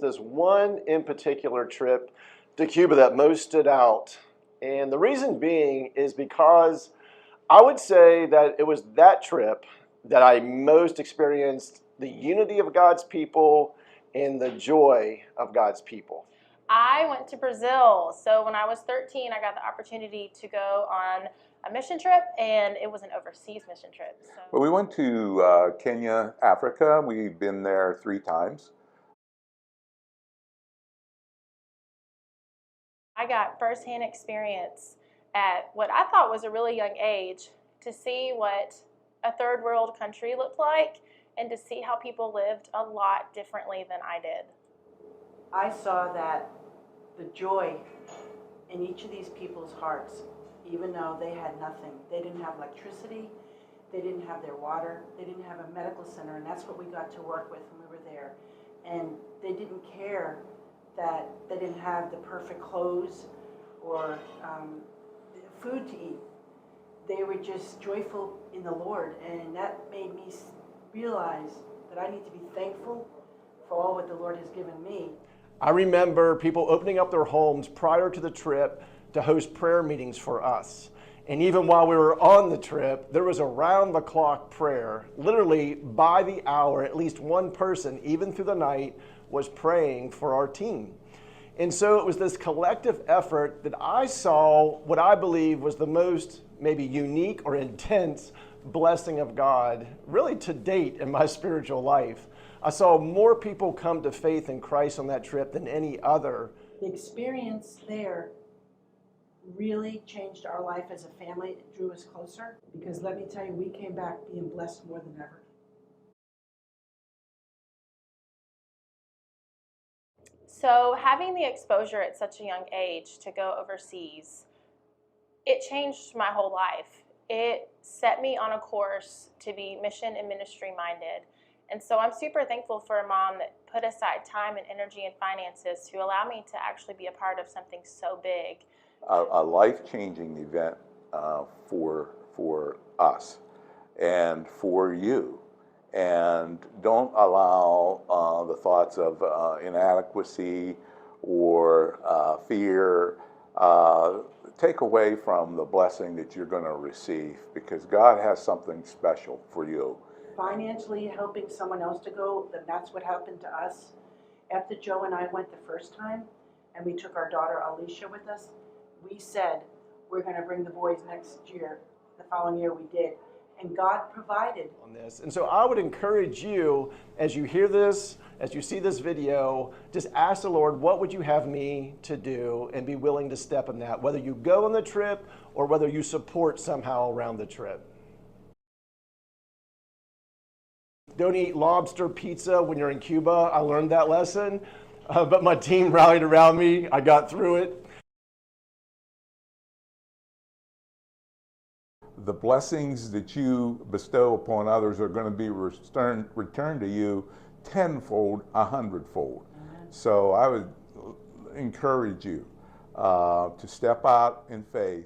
There's one in particular trip to Cuba that most stood out. And the reason being is because I would say that it was that trip that I most experienced the unity of God's people and the joy of God's people. I went to Brazil. So when I was 13, I got the opportunity to go on a mission trip, and it was an overseas mission trip. Well, we went to Kenya, Africa. We've been there 3 times. I got firsthand experience at what I thought was a really young age to see what a third world country looked like and to see how people lived a lot differently than I did. I saw that the joy in each of these people's hearts, even though they had nothing. They didn't have electricity, they didn't have their water, they didn't have a medical center, and that's what we got to work with when we were there. And they didn't care that they didn't have the perfect clothes or food to eat. They were just joyful in the Lord, and that made me realize that I need to be thankful for all what the Lord has given me. I remember people opening up their homes prior to the trip to host prayer meetings for us. And even while we were on the trip, there was around-the-clock prayer. Literally, by the hour, at least one person, even through the night, was praying for our team. And so it was this collective effort that I saw what I believe was the most maybe unique or intense blessing of God, really to date in my spiritual life. I saw more people come to faith in Christ on that trip than any other. The experience there really changed our life as a family. It drew us closer because let me tell you, we came back being blessed more than ever. So having the exposure at such a young age to go overseas, it changed my whole life. It set me on a course to be mission and ministry minded. And so I'm super thankful for a mom that put aside time and energy and finances to allow me to actually be a part of something so big. A life-changing event for us and for you. And don't allow the thoughts of inadequacy or fear take away from the blessing that you're going to receive, because God has something special for you. Financially helping someone else to go, then that's what happened to us. After Joe and I went the first time, and we took our daughter Alicia with us, we said, we're going to bring the boys next year. The following year we did. And God provided. On this. And so I would encourage you, as you hear this, as you see this video, just ask the Lord, what would you have me to do, and be willing to step in that, whether you go on the trip or whether you support somehow around the trip. Don't eat lobster pizza when you're in Cuba. I learned that lesson, but my team rallied around me. I got through it. The blessings that you bestow upon others are going to be returned to you tenfold, 100-fold. So I would encourage you to step out in faith